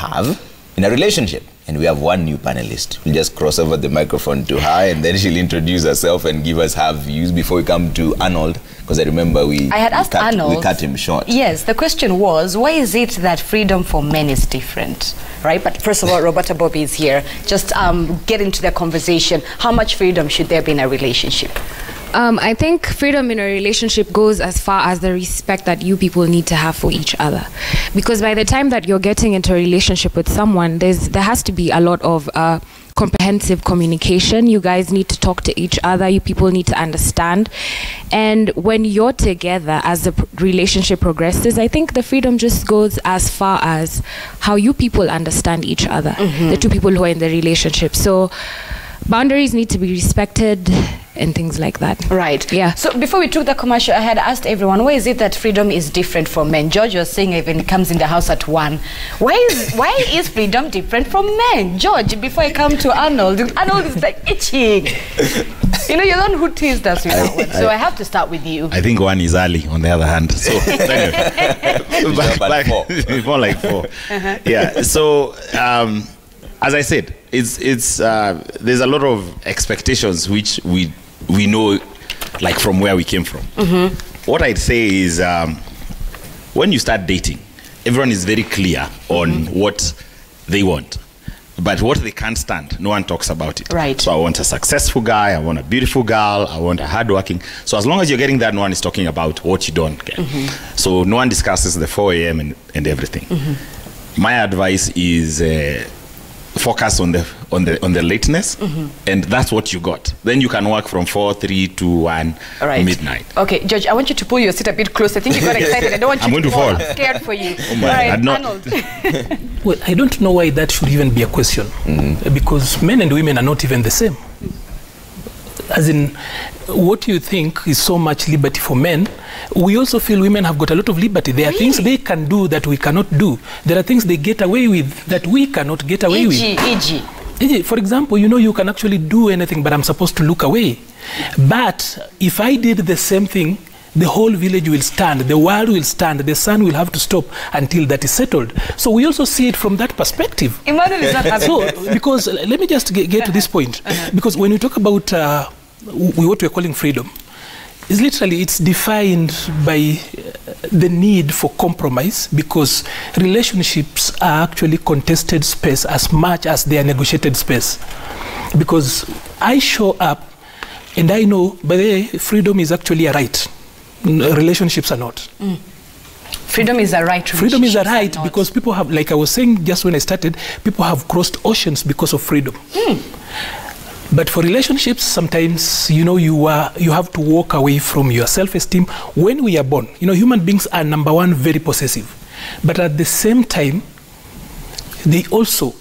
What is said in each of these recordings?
have in a relationship. And we have one new panelist. We'll just cross over the microphone to her, and then she'll introduce herself and give us her views before we come to Arnold, because I remember we cut him short. Yes, the question was, why is it that freedom for men is different? Right? But first of all, Roberta Bobby is here. Just get into the conversation. How much freedom should there be in a relationship? I think freedom in a relationship goes as far as the respect that you people need to have for each other. Because by the time that you're getting into a relationship with someone, there has to be a lot of comprehensive communication. You guys need to talk to each other. You people need to understand. And when you're together, as the relationship progresses, I think the freedom just goes as far as how you people understand each other, the two people who are in the relationship. So boundaries need to be respected and things like that. Right. Yeah. So before we took the commercial, I had asked everyone, why is it that freedom is different for men? George was saying even it comes in the house at 1. Why is freedom different from men? George, before I come to Arnold is like itching. You know, you're the one who teased us with that one. So I have to start with you. I think 1 is early on the other hand. So more like 4. Yeah. So as I said, it's there's a lot of expectations which we know, like from where we came from. What I'd say is when you start dating, everyone is very clear on what they want, but what they can't stand, no one talks about it. Right. So I want a successful guy, I want a beautiful girl, I want a hardworking. So as long as you're getting that, no one is talking about what you don't get. So no one discusses the 4 a.m. and everything. My advice is focus on the lateness, and that's what you got. Then you can work from 4, 3, 2, 1, midnight. Okay, George, I want you to pull your seat a bit closer. I think you got excited. I don't want you to fall. I'm scared for you. Oh my, Arnold. Well, I don't know why that should even be a question, because men and women are not even the same. As in, what you think is so much liberty for men, we also feel women have got a lot of liberty. There are things they can do that we cannot do. There are things they get away with that we cannot get away with. E.g., for example, you know, you can actually do anything, but I'm supposed to look away. But if I did the same thing, the whole village will stand, the world will stand, the sun will have to stop until that is settled. So we also see it from that perspective. Emmanuel is not having so, because let me just get to this point. Because when we talk about what we're calling freedom, is literally, it's defined by the need for compromise, because relationships are actually contested space as much as they are negotiated space. Because I show up and I know, by the way, freedom is actually a right. Relationships are not. Freedom is a right. Freedom is a right because people have, like I was saying just when I started, people have crossed oceans because of freedom. But for relationships, sometimes, you know, you have to walk away from your self-esteem. When we are born, you know, human beings are, number one, very possessive. But at the same time, they also,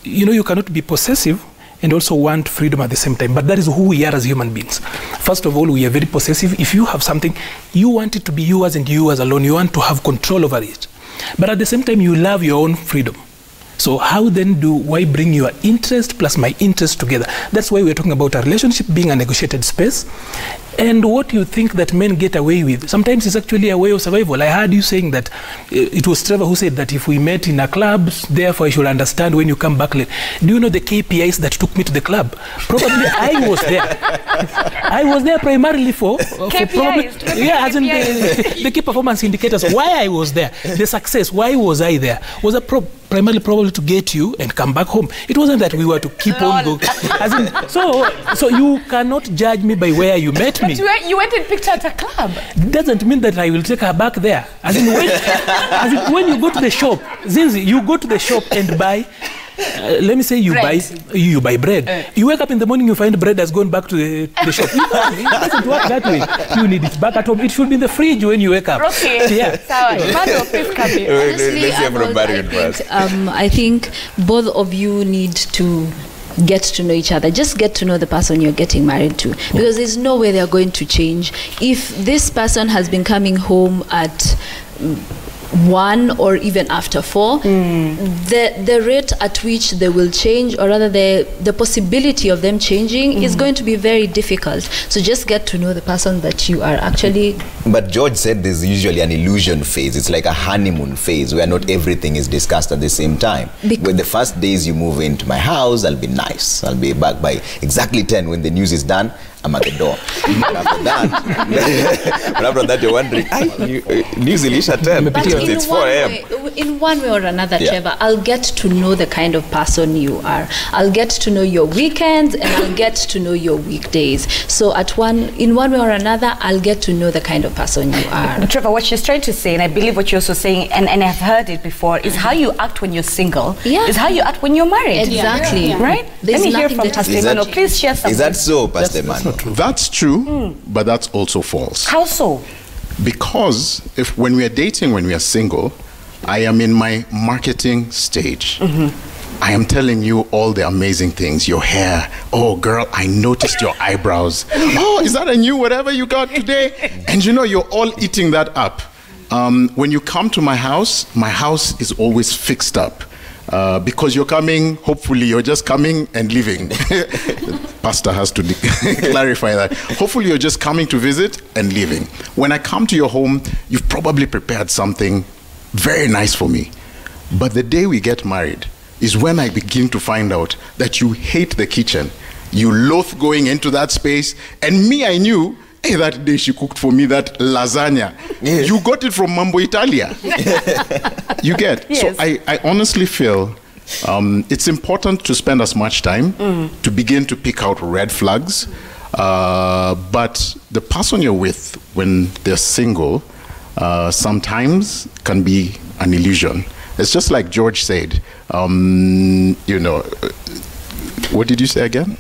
you know, you cannot be possessive and also want freedom at the same time. But that is who we are as human beings. First of all, we are very possessive. If you have something, you want it to be yours and yours alone. You want to have control over it. But at the same time, you love your own freedom. So how then do I bring your interest plus my interest together? That's why we're talking about a relationship being a negotiated space. And what you think that men get away with, sometimes it's actually a way of survival. I heard you saying that it was Trevor who said that if we met in a club, therefore I should understand when you come back late. Do you know the KPIs that took me to the club? Probably I was there. I was there primarily for KPIs. As in the key performance indicators. Why I was there, the success. Why was I there? Was a primarily probably to get you and come back home. It wasn't that we were to keep on going. As in, so you cannot judge me by where you met me. But you went and picked her at a club. Doesn't mean that I will take her back there. As in, when you go to the shop, Zinzi, you go to the shop and buy. Let me say you buy bread. You wake up in the morning, you find bread has gone back to the shop. It doesn't work that way. You need it back at home. It should be in the fridge when you wake up. Okay. Yeah. Honestly, I think both of you need to get to know each other. Just get to know the person you're getting married to, because there's no way they're going to change. If this person has been coming home at 1 or even after 4, the rate at which they will change, or rather the possibility of them changing, is going to be very difficult. So just get to know the person that you are actually. But George said there's usually an illusion phase. It's like a honeymoon phase where not everything is discussed at the same time. When the first days you move into my house, I'll be nice. I'll be back by exactly 10. When the news is done, I'm at the door. But after that, you're wondering, news Elisha 10. It's 4 a.m. In one way or another, Trevor, I'll get to know the kind of person you are. I'll get to know your weekends, and I'll get to know your weekdays. So in one way or another, I'll get to know the kind of person you are. Trevor, what she's trying to say, and I believe what you're also saying, and I've heard it before, is how you act when you're single is how you act when you're married. Exactly. Right? Let me hear from Pastor Emmanuel. Please share something. Is that so, Pastor Emmanuel? That's true, but that's also false. How so? Because when we are dating, when we are single, I am in my marketing stage. I am telling you all the amazing things. Your hair. Oh, girl, I noticed your eyebrows. Oh, is that a new whatever you got today? And you know, you're all eating that up. When you come to my house is always fixed up. Because you're coming, hopefully you're just coming and leaving. Pastor has to clarify that. Hopefully you're just coming to visit and leaving. When I come to your home, you've probably prepared something very nice for me. But the day we get married is when I begin to find out that you hate the kitchen. You loathe going into that space. And me, I knew, hey, that day she cooked for me that lasagna. You got it from Mambo Italia. You get? Yes. So I honestly feel it's important to spend as much time to begin to pick out red flags. But the person you're with when they're single sometimes can be an illusion. It's just like George said, you know, what did you say again?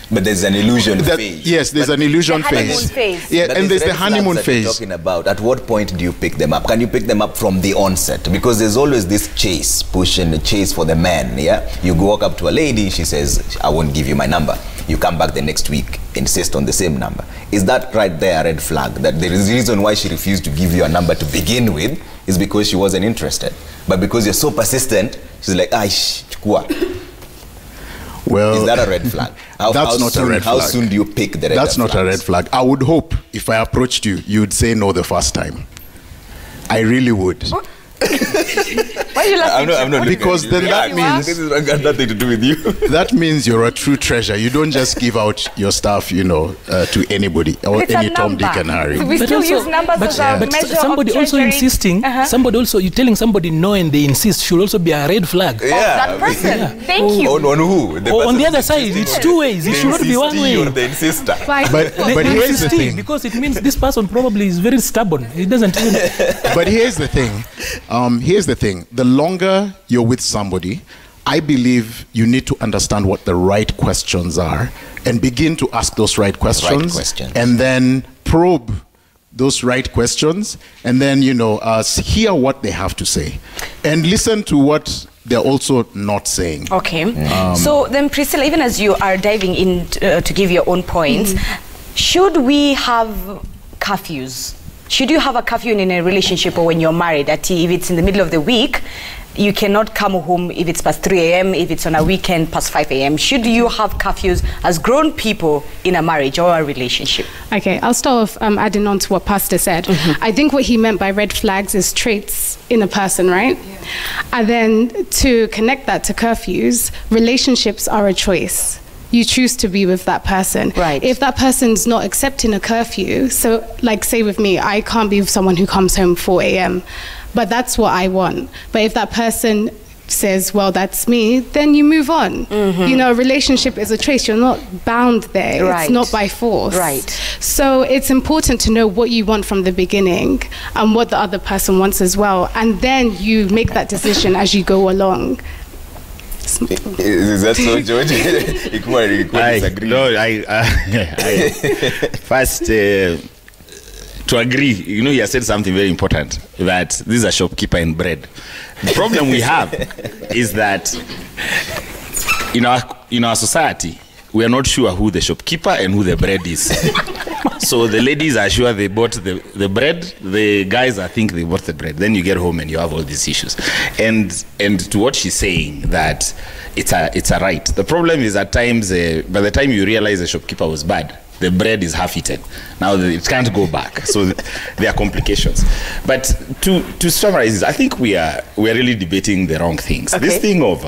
But there's an illusion phase. Yes, there's an illusion phase. Yeah, and there's the honeymoon phase. Talking about, at what point do you pick them up? Can you pick them up from the onset? Because there's always this chase, push and chase for the man. Yeah, you walk up to a lady, she says, "I won't give you my number." You come back the next week, insist on the same number. Is that right there a red flag? That there is a reason why she refused to give you a number to begin with is because she wasn't interested. But because you're so persistent, she's like, chukua. Well, is that a red flag? That's not a red flag. How soon do you pick the red flag? That's not a red flag. I would hope if I approached you, you would say no the first time. I really would. Why are you laughing? I'm not because then that means this has got nothing to do with you. That means you're a true treasure. You don't just give out your stuff, you know, to anybody or any Tom, Dick, and Harry. We still use numbers as a measure somebody of also insisting. Somebody also, you're telling somebody no and they insist should also be a red flag. That person. Thank you. On who? On the other side, it's two ways. It should not be one way. Or the insister. But here's the thing. Because it means this person probably is very stubborn. It doesn't. But here's the thing. Here's the thing. The longer you're with somebody, I believe you need to understand what the right questions are and begin to ask those right questions. And then probe those right questions and then, you know, hear what they have to say and listen to what they're also not saying. Okay. So then, Priscilla, even as you are diving in to give your own points, should we have curfews? Should you have a curfew in a relationship or when you're married? If it's in the middle of the week, you cannot come home if it's past 3 a.m., if it's on a weekend past 5 a.m. Should you have curfews as grown people in a marriage or a relationship? Okay, I'll start off adding on to what Pastor said. I think what he meant by red flags is traits in a person, right? Yeah. And then to connect that to curfews, relationships are a choice. You choose to be with that person. Right. If that person's not accepting a curfew, so like say with me, I can't be with someone who comes home 4 a.m., but that's what I want. But if that person says, well, that's me, then you move on. You know, a relationship is a choice. You're not bound there. Right. It's not by force. Right. So it's important to know what you want from the beginning and what the other person wants as well. And then you make that decision as you go along. Is that so, George? First, to agree, you know, you said something very important, that this is a shopkeeper in bread. The problem we have is that in our society, we are not sure who the shopkeeper and who the bread is. So the ladies are sure they bought the bread. The guys, I think they bought the bread. Then you get home and you have all these issues. And to what she's saying, that it's a right. The problem is at times, by the time you realize the shopkeeper was bad, the bread is half eaten. Now it can't go back. So there are complications. But to summarize, I think we are really debating the wrong things. Okay. This thing of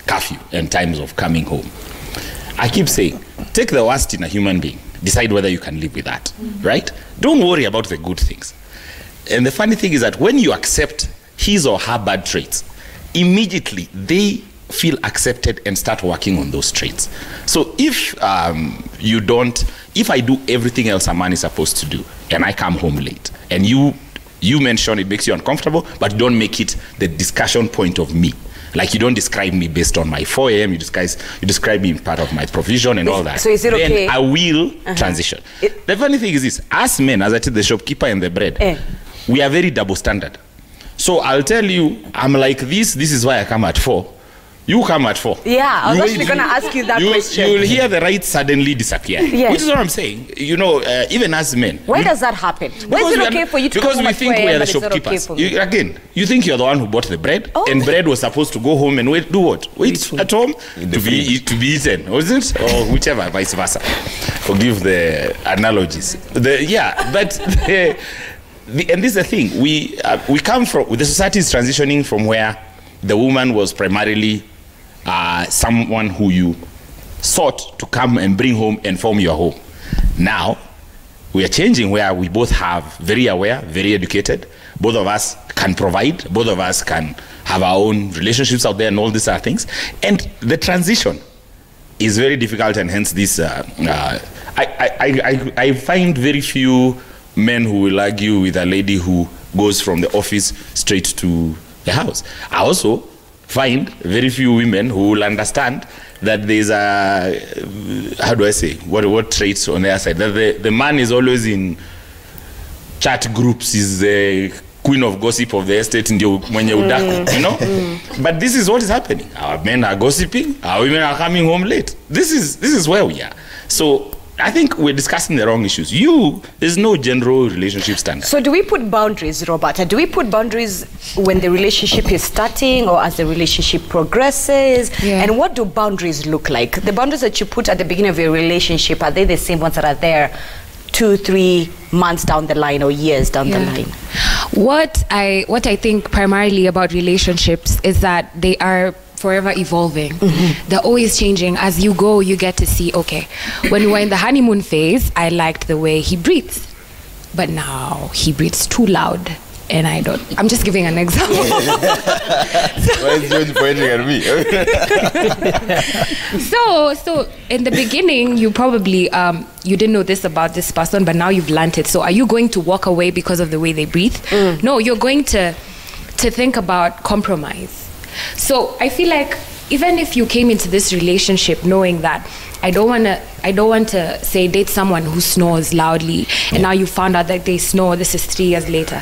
curfew and times of coming home. I keep saying, take the worst in a human being. Decide whether you can live with that, right? Don't worry about the good things. And the funny thing is that when you accept his or her bad traits, immediately they feel accepted and start working on those traits. So if if I do everything else a man is supposed to do, and I come home late, and you mention it makes you uncomfortable, but don't make it the discussion point of me. Like you don't describe me based on my 4 a.m. You describe me in part of my provision and all that. So is it then okay? I will transition. The funny thing is this: as men, as I tell the shopkeeper and the bread, we are very double standard. So I'll tell you, I'm like this. This is why I come at 4. You come at 4. Yeah, I was actually going to ask you that question. You'll hear the right suddenly disappear. Yes. Which is what I'm saying. You know, even as men. Why does that happen? Why is it okay for you to come home at 4 a.m. but it's not okay for me? You think you're the one who bought the bread, and bread was supposed to go home and do what? Wait at home to be eaten, wasn't it? Or whichever, vice versa. Forgive the analogies. And this is the thing. We come from, the society is transitioning from where the woman was primarily someone who you sought to come and bring home and form your home. Now, we are changing where we both have very aware, very educated. Both of us can provide. Both of us can have our own relationships out there and all these other things. And the transition is very difficult, and hence this, I find very few men who will argue with a lady who goes from the office straight to the house. I also find very few women who will understand that there's how do I say, what traits on their side, that the man is always in chat groups, is the queen of gossip of the estate, you know. But this is what is happening. Our men are gossiping, our women are coming home late. This is where we are. So I think we're discussing the wrong issues. There's no general relationship standard. So do we put boundaries, Roberta? Do we put boundaries when the relationship is starting or as the relationship progresses? Yeah. And what do boundaries look like? The boundaries that you put at the beginning of your relationship, are they the same ones that are there 2-3 months down the line or years down the line? What I think primarily about relationships is that they are forever evolving. They're always changing. As you go, you get to see, okay, when we were in the honeymoon phase, I liked the way he breathes, but now he breathes too loud, and I'm just giving an example. Why is George pointing at me? So in the beginning, you probably you didn't know this about this person, but now you've learned it. So are you going to walk away because of the way they breathe? No, you're going to think about compromise. So I feel like even if you came into this relationship knowing that I don't want to say date someone who snores loudly, and now you found out that they snore, this is 3 years later,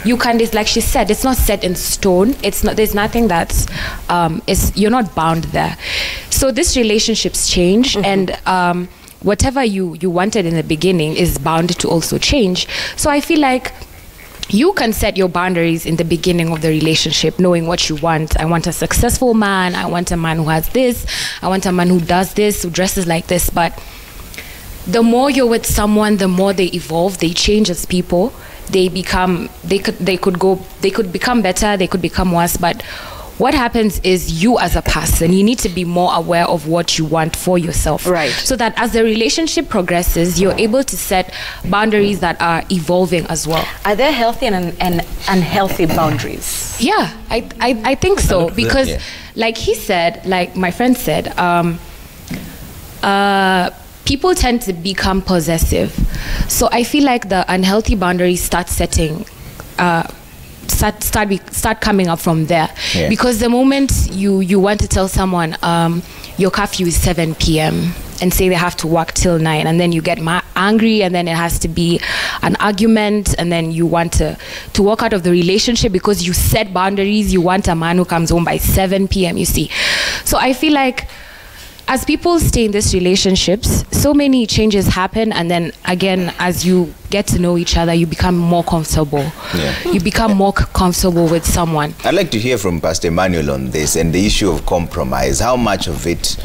you can, it's like she said, it's not set in stone. It's not, there's nothing that's you're not bound there. So this relationships change, and whatever you wanted in the beginning is bound to also change. So I feel like you can set your boundaries in the beginning of the relationship, knowing what you want. I want a successful man. I want a man who has this. I want a man who does this, who dresses like this. But the more you're with someone, the more they evolve. They change as people. They could become better. They could become worse. But what happens is you as a person, you need to be more aware of what you want for yourself. Right. So that as the relationship progresses, you're able to set boundaries that are evolving as well. Are there healthy and unhealthy boundaries? Yeah, I think so. Because like he said, like my friend said, people tend to become possessive. So I feel like the unhealthy boundaries start coming up from there. Because the moment you want to tell someone your curfew is 7 p.m. and say they have to work till 9, and then you get angry, and then it has to be an argument, and then you want to walk out of the relationship because you set boundaries. You want a man who comes home by 7 p.m. you see. So I feel like as people stay in these relationships, so many changes happen, and then again, as you get to know each other, you become more comfortable. Yeah. You become more comfortable with someone. I'd like to hear from Pastor Emmanuel on this and the issue of compromise. How much of it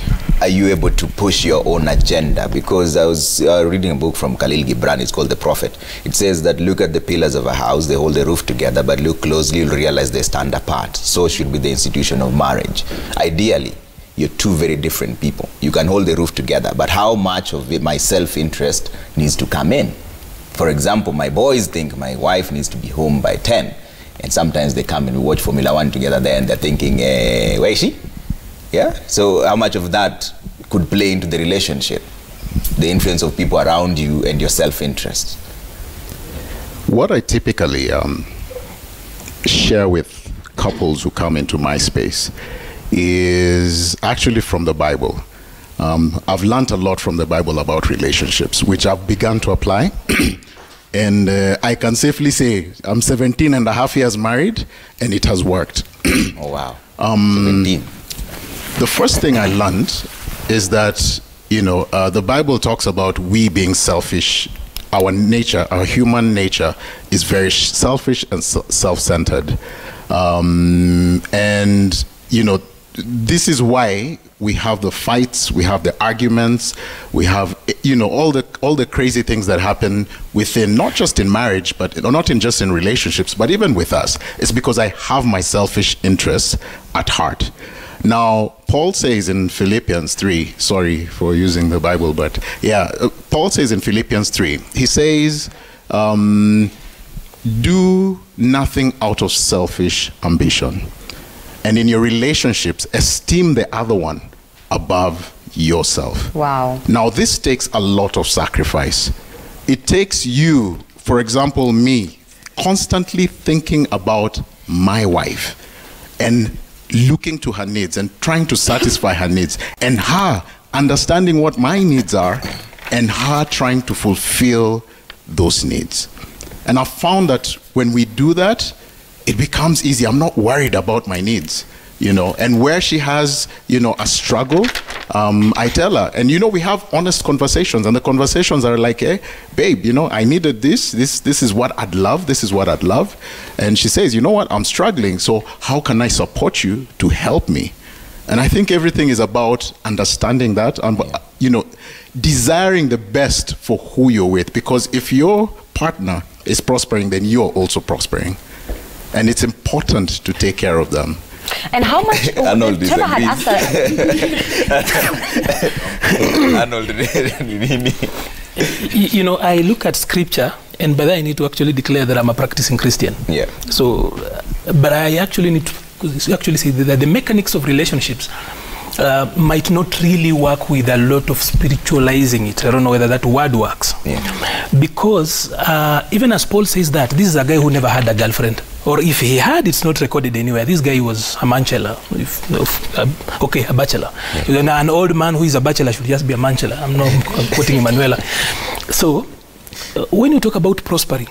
are you able to push your own agenda? Because I was reading a book from Khalil Gibran, it's called The Prophet. It says that look at the pillars of a house, they hold the roof together, but look closely, you'll realize they stand apart. So should be the institution of marriage. Ideally, you're two very different people. You can hold the roof together, but how much of it, my self-interest needs to come in? For example, my boys think my wife needs to be home by 10, and sometimes they come and we watch Formula 1 together there, and they're thinking, where is she? Yeah? So how much of that could play into the relationship? The influence of people around you and your self-interest. What I typically share with couples who come into my space is actually from the Bible. I've learned a lot from the Bible about relationships, which I've begun to apply. And I can safely say I'm 17 and a half years married, and it has worked. Oh, wow. 17. The first thing I learned is that, you know, the Bible talks about we being selfish. Our nature, our human nature is very selfish and self-centered. And, you know, this is why we have the fights, we have the arguments, we have, you know, all the crazy things that happen within, not just in marriage, but not in just in relationships, but even with us. It's because I have my selfish interests at heart. Now, Paul says in Philippians 3, sorry for using the Bible, but yeah, Paul says in Philippians 3, he says, do nothing out of selfish ambition. And in your relationships, esteem the other one above yourself. Wow. Now, this takes a lot of sacrifice. It takes you, for example, me, constantly thinking about my wife and looking to her needs and trying to satisfy her needs, and her understanding what my needs are and her trying to fulfill those needs. And I've found that when we do that, it becomes easy. I'm not worried about my needs, you know. And where she has, you know, a struggle, I tell her. And, you know, we have honest conversations. And the conversations are like, hey, babe, you know, I needed this. This is what I'd love. This is what I'd love. And she says, you know what, I'm struggling. So how can I support you to help me? And I think everything is about understanding that and, you know, desiring the best for who you're with. Because if your partner is prospering, then you're also prospering. And it's important to take care of them. And how much? Arnold Trevor had asked Arnold, you know, I look at scripture, and by that I need to actually declare that I'm a practicing Christian. Yeah. So, but I actually need to actually say that the mechanics of relationships might not really work with a lot of spiritualizing it. I don't know whether that word works. Yeah. Because even as Paul says that, this is a guy who never had a girlfriend. Or if he had, it's not recorded anywhere. This guy was a manchela. Okay, a bachelor. Yeah. An old man who is a bachelor should just be a manchela. I'm not quoting Emanuela. So, when you talk about prospering,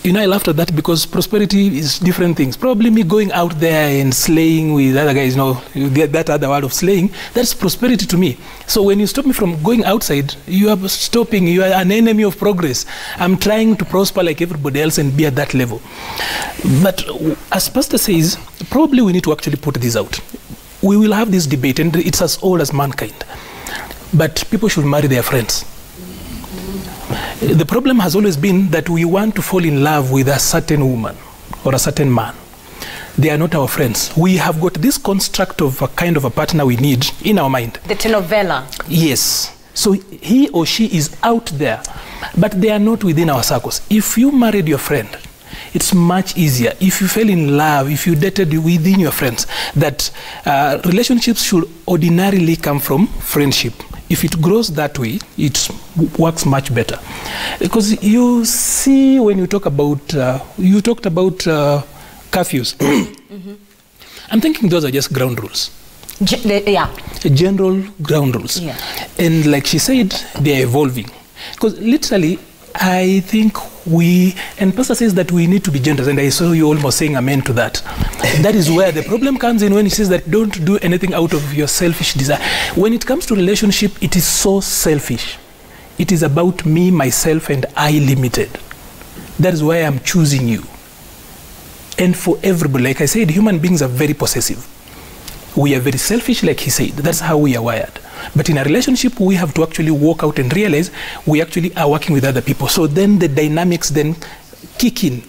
you know, I laughed at that because prosperity is different things. Probably me going out there and slaying with other guys, you know, you get that other word of slaying, that's prosperity to me. So when you stop me from going outside, you are stopping, you are an enemy of progress. I'm trying to prosper like everybody else and be at that level. But as Pastor says, probably we need to actually put this out. We will have this debate, and it's as old as mankind. But people should marry their friends. The problem has always been that we want to fall in love with a certain woman or a certain man. They are not our friends. We have got this construct of a kind of a partner we need in our mind. The telenovela. Yes. So he or she is out there, but they are not within our circles. If you married your friend, it's much easier. If you fell in love, if you dated within your friends, that relationships should ordinarily come from friendship. If it grows that way, it works much better. Because you see, when you talk about, you talked about curfews. Mm-hmm. I'm thinking those are just ground rules. Yeah. General ground rules. Yeah. And like she said, they're evolving. Because literally, I think and Pastor says that we need to be generous, and I saw you almost saying amen to that. That is where the problem comes in, when he says that don't do anything out of your selfish desire. When it comes to relationship, it is so selfish. It is about me, myself, and I limited. That is why I'm choosing you. And for everybody, like I said, human beings are very possessive. We are very selfish, like he said. That's how we are wired. But in a relationship, we have to actually walk out and realize we actually are working with other people. So then the dynamics then kick in.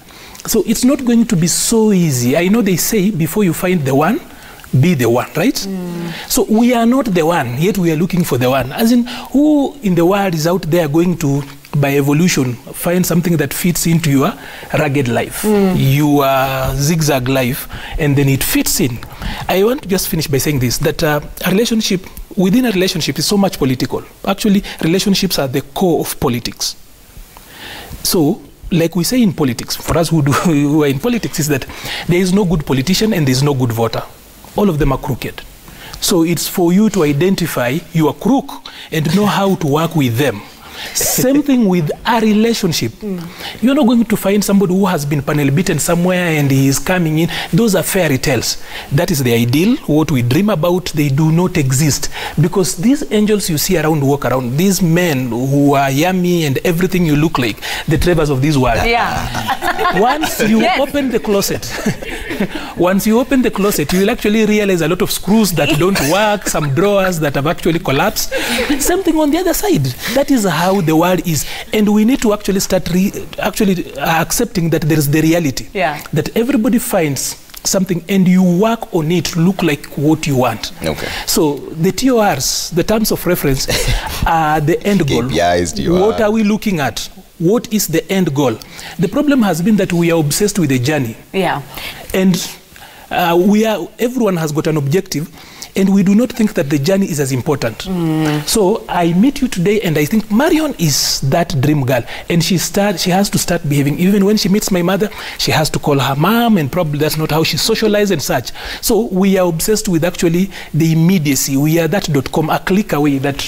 So it's not going to be so easy. I know they say before you find the one, be the one, right? So we are not the one, yet we are looking for the one. As in, who in the world is out there going to, by evolution, find something that fits into your rugged life, your zigzag life, and then it fits in? I want to just finish by saying this, that a relationship, within a relationship, is so much political. Actually, relationships are the core of politics. So, like we say in politics, for us who are in politics, is that there is no good politician and there is no good voter. All of them are crooked. So it's for you to identify your crook and know how to work with them. Same thing with a relationship. You're not going to find somebody who has been panel beaten somewhere and he is coming in. Those are fairy tales. That is the ideal. What we dream about, they do not exist. Because these angels you see around, walk around, these men who are yummy and everything you look like, the Trevors of this world. Yeah. Once you open the closet, you will actually realize a lot of screws that don't work, some drawers that have actually collapsed. Same thing on the other side. That is how the world is, and we need to actually start accepting that there is the reality, that everybody finds something and you work on it to look like what you want. Okay. So the TORs, the terms of reference, are the end goal. What are we looking at? What is the end goal? The problem has been that we are obsessed with the journey. Yeah. And everyone has got an objective, and we do not think that the journey is as important. So I meet you today, and I think Marion is that dream girl, and she has to start behaving. Even when she meets my mother, she has to call her mom, and probably that's not how she socializes and such. So we are obsessed with actually the immediacy. We are that .com, a click away, that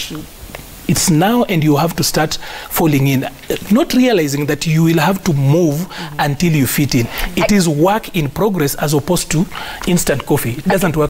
it's now, and you have to start falling in, not realizing that you will have to move until you fit in. It is work in progress as opposed to instant coffee. It doesn't work.